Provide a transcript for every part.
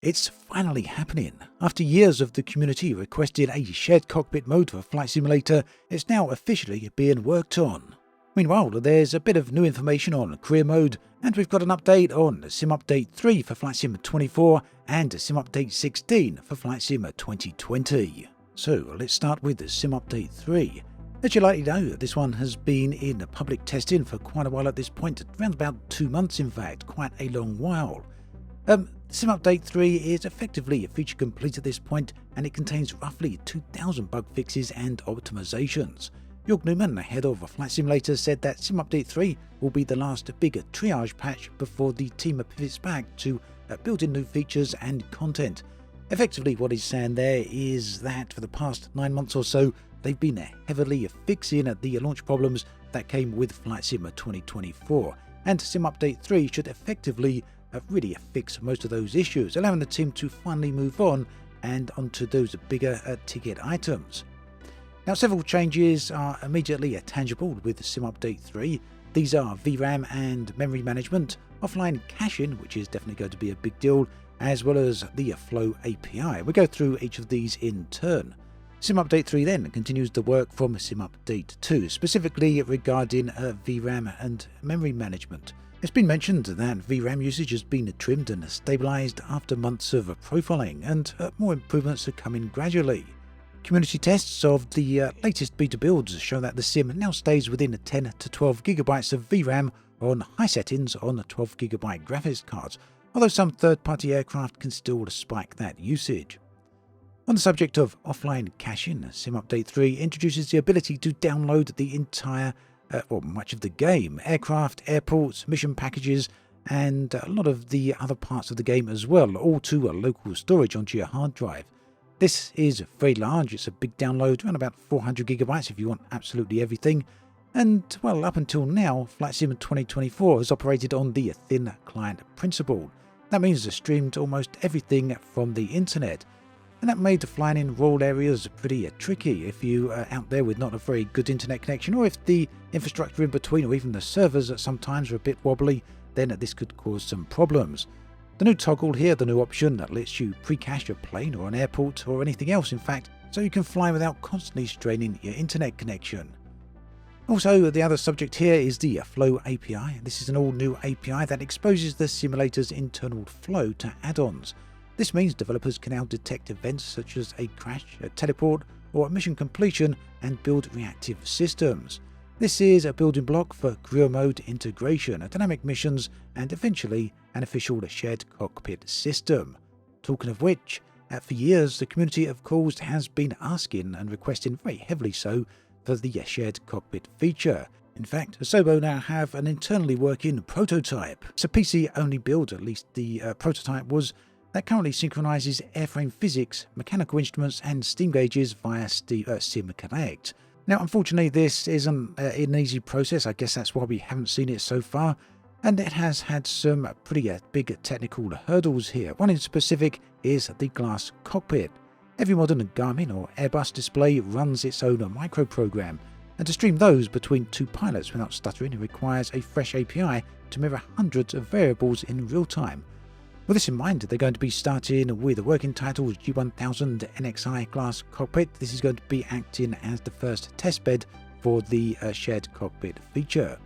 It's finally happening. After years of the community requesting a shared cockpit mode for Flight Simulator, it's now officially being worked on. Meanwhile, there's a bit of new information on career mode, and we've got an update on Sim Update 3 for Flight Sim 24 and Sim Update 16 for Flight Sim 2020. So let's start with Sim Update 3. As you likely know, this one has been in public testing for quite a while at this point, around about 2 months in fact, quite a long while. Sim Update 3 is effectively a feature complete at this point, and it contains roughly 2,000 bug fixes and optimizations. Jörg Newman, head of Flight Simulator, said that Sim Update 3 will be the last bigger triage patch before the team pivots back to building new features and content. Effectively, what he's saying there is that for the past 9 months or so, they've been heavily fixing the launch problems that came with Flight Sim 2024, and Sim Update 3 should effectively really fix most of those issues, allowing the team to finally move on and onto those bigger ticket items. Now, several changes are immediately tangible with Sim Update 3. These are VRAM and memory management, offline caching, which is definitely going to be a big deal, as well as the Flow API. We'll go through each of these in turn. Sim Update 3 then continues the work from Sim Update 2, specifically regarding VRAM and memory management. It's been mentioned that VRAM usage has been trimmed and stabilized after months of profiling, and more improvements are coming gradually. Community tests of the latest beta builds show that the sim now stays within 10 to 12 gigabytes of VRAM on high settings on 12 gigabyte graphics cards, although some third-party aircraft can still spike that usage. On the subject of offline caching, Sim Update 3 introduces the ability to download the entire much of the game, aircraft, airports, mission packages, and a lot of the other parts of the game as well, all to a local storage onto your hard drive. This is very large, it's a big download, around about 400 gigabytes if you want absolutely everything, and well, up until now, Flight Sim 2024 has operated on the thin client principle. That means it streamed almost everything from the internet, and that made flying in rural areas pretty tricky if you are out there with not a very good internet connection, or if the infrastructure in between or even the servers at sometimes are a bit wobbly, then this could cause some problems. The new toggle here, the new option that lets you pre-cache a plane or an airport or anything else in fact, so you can fly without constantly straining your internet connection. Also, the other subject here is the Flow API. This is an all-new API that exposes the simulator's internal flow to add-ons. This means developers can now detect events such as a crash, a teleport, or a mission completion and build reactive systems. This is a building block for career mode integration, dynamic missions, and eventually an official shared cockpit system. Talking of which, for years the community of course has been asking and requesting very heavily so for the shared cockpit feature. In fact, Asobo now have an internally working prototype. It's a PC-only build, at least the prototype was, that currently synchronizes airframe physics, mechanical instruments, and steam gauges via Sim Connect. Now, unfortunately, this isn't an easy process. I guess that's why we haven't seen it so far, and it has had some pretty big technical hurdles here. One in specific is the glass cockpit. Every modern Garmin or Airbus display runs its own microprogram, and to stream those between two pilots without stuttering, it requires a fresh API to mirror hundreds of variables in real time. With this in mind, they're going to be starting with a working title G1000 NXI glass cockpit. This is going to be acting as the first testbed for the shared cockpit feature.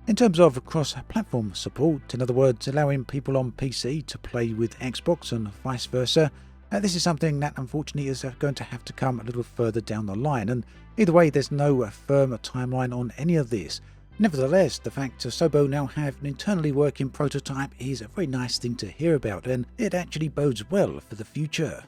In terms of cross-platform support, in other words, allowing people on PC to play with Xbox and vice versa, this is something that unfortunately is going to have to come a little further down the line, and either way there's no firm timeline on any of this. Nevertheless, the fact Asobo now have an internally working prototype is a very nice thing to hear about, and it actually bodes well for the future.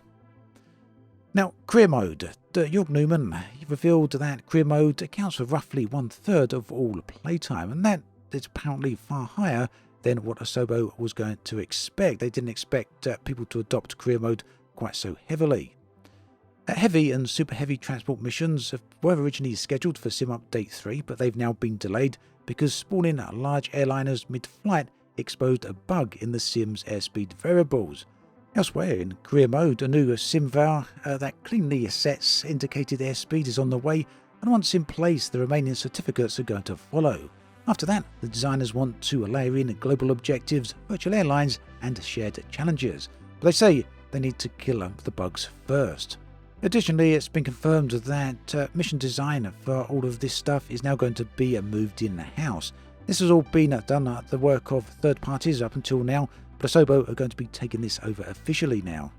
Now, career mode. Jörg Newman revealed that career mode accounts for roughly 1/3 of all playtime, and that is apparently far higher than what Asobo was going to expect. They didn't expect people to adopt career mode quite so heavily. Heavy and super heavy transport missions were originally scheduled for Sim Update 3, but they've now been delayed because spawning large airliners mid-flight exposed a bug in the sim's airspeed variables. Elsewhere in career mode, a new SimVar that cleanly sets indicated airspeed is on the way, and once in place the remaining certificates are going to follow. After that, the designers want to layer in global objectives, virtual airlines, and shared challenges. but they say they need to kill the bugs first. Additionally, it's been confirmed that mission design for all of this stuff is now going to be moved in-house. This has all been done at the work of third parties up until now, but Asobo are going to be taking this over officially now.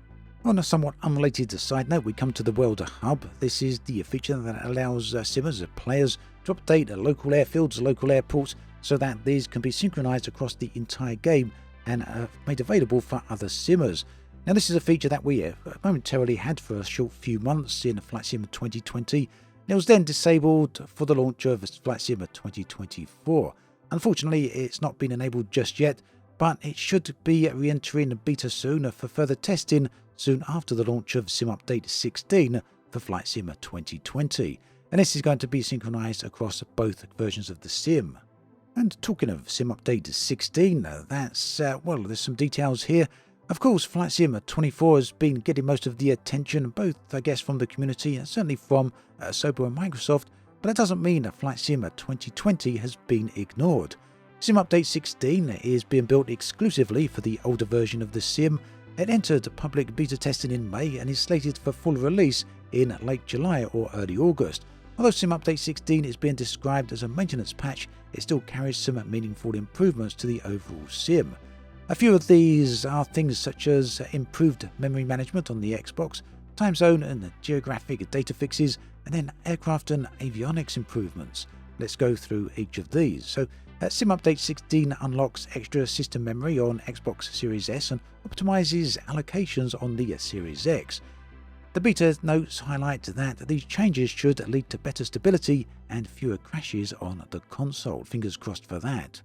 On a somewhat unrelated side note, we come to the World Hub. This is the feature that allows simmers, players, to update local airfields, local airports, so that these can be synchronized across the entire game and made available for other simmers. Now, this is a feature that we momentarily had for a short few months in Flight Sim 2020. It was then disabled for the launch of Flight Sim 2024. Unfortunately, it's not been enabled just yet, but it should be re-entering beta soon for further testing soon after the launch of Sim Update 16 for Flight Sim 2020. And this is going to be synchronized across both versions of the sim. And talking of Sim Update 16, there's some details here. Of course, Flight Sim 24 has been getting most of the attention, both, I guess, from the community and certainly from Asobo and Microsoft, but that doesn't mean that Flight Sim 2020 has been ignored. Sim Update 16 is being built exclusively for the older version of the sim. It entered public beta testing in May and is slated for full release in late July or early August. Although Sim Update 16 is being described as a maintenance patch, it still carries some meaningful improvements to the overall sim. A few of these are things such as improved memory management on the Xbox, time zone and geographic data fixes, and then aircraft and avionics improvements. Let's go through each of these. So, Sim Update 16 unlocks extra system memory on Xbox Series S and optimizes allocations on the Series X. The beta notes highlight that these changes should lead to better stability and fewer crashes on the console. Fingers crossed for that.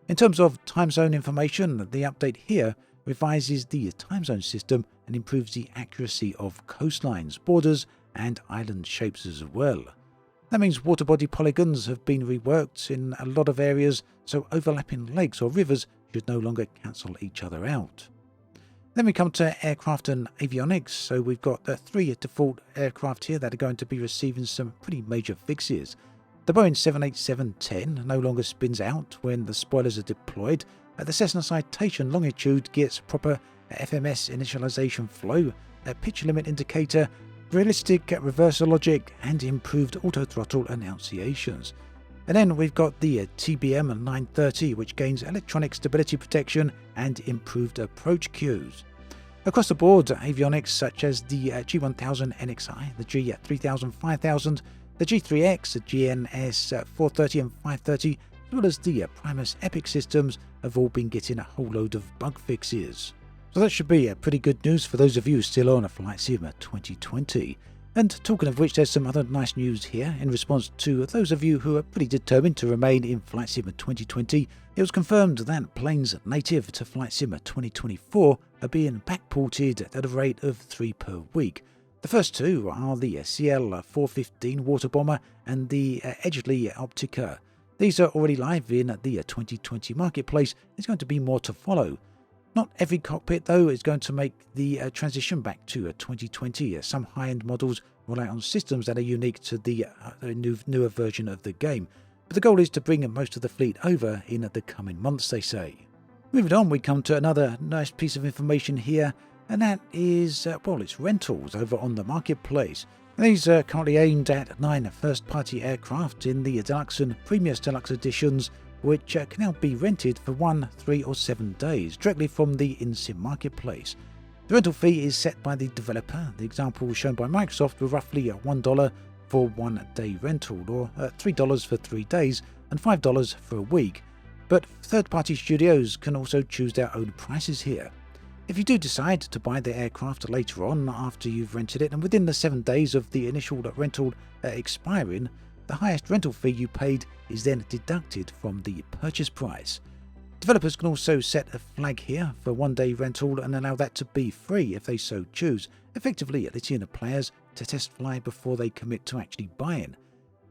In terms of time zone information, the update here revises the time zone system and improves the accuracy of coastlines, borders, and island shapes as well. That means water body polygons have been reworked in a lot of areas, so overlapping lakes or rivers should no longer cancel each other out. Then we come to aircraft and avionics, so we've got 3 default aircraft here that are going to be receiving some pretty major fixes. The Boeing 787-10 no longer spins out when the spoilers are deployed. The Cessna Citation longitude gets proper FMS initialization flow, a pitch limit indicator, realistic reversal logic, and improved auto-throttle annunciations. And then we've got the TBM 930, which gains electronic stability protection and improved approach cues. Across the board, avionics such as the G1000 NXI, the G3000 5000, the G3X, the GNS 430 and 530, as well as the Primus Epic systems, have all been getting a whole load of bug fixes. So that should be pretty good news for those of you still on a Flight Sim 2020. And talking of which, there's some other nice news here in response to those of you who are pretty determined to remain in Flight Sim 2020. It was confirmed that planes native to Flight Sim 2024 are being backported at a rate of 3 per week. The first two are the CL415 water bomber and the Edgeley tsujiKa. These are already live in the 2020 marketplace. There's going to be more to follow. Not every cockpit, though, is going to make the transition back to 2020. Some high-end models rely on systems that are unique to the newer version of the game. But the goal is to bring most of the fleet over in the coming months, they say. Moving on, we come to another nice piece of information here, and that is, it's rentals over on the marketplace. And these are currently aimed at 9 first-party aircraft in the Deluxe and Premium Deluxe editions, which can now be rented for 1, 3 or 7 days, directly from the in-sim marketplace. The rental fee is set by the developer. The example shown by Microsoft were roughly $1 for 1 day rental, or $3 for 3 days, and $5 for a week. But third-party studios can also choose their own prices here. If you do decide to buy the aircraft later on after you've rented it and within the 7 days of the initial rental expiring, the highest rental fee you paid is then deducted from the purchase price. Developers can also set a flag here for 1 day rental and allow that to be free if they so choose, effectively letting the players to test fly before they commit to actually buying.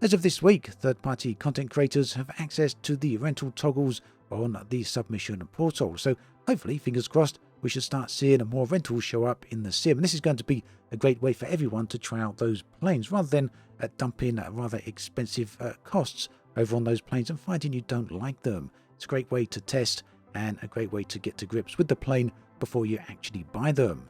As of this week, third-party content creators have access to the rental toggles on the submission portal, so hopefully, fingers crossed, we should start seeing more rentals show up in the sim. And this is going to be a great way for everyone to try out those planes rather than dumping rather expensive costs over on those planes and finding you don't like them. It's a great way to test and a great way to get to grips with the plane before you actually buy them.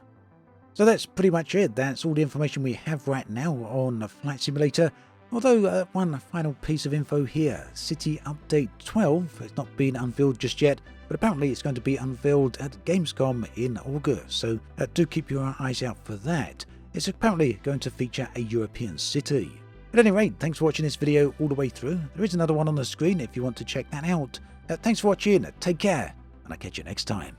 So that's pretty much it. That's all the information we have right now on Flight Simulator. Although one final piece of info here, City Update 12 has not been unveiled just yet, but apparently it's going to be unveiled at Gamescom in August, so do keep your eyes out for that. It's apparently going to feature a European city. At any rate, thanks for watching this video all the way through. There is another one on the screen if you want to check that out. Thanks for watching, take care, and I'll catch you next time.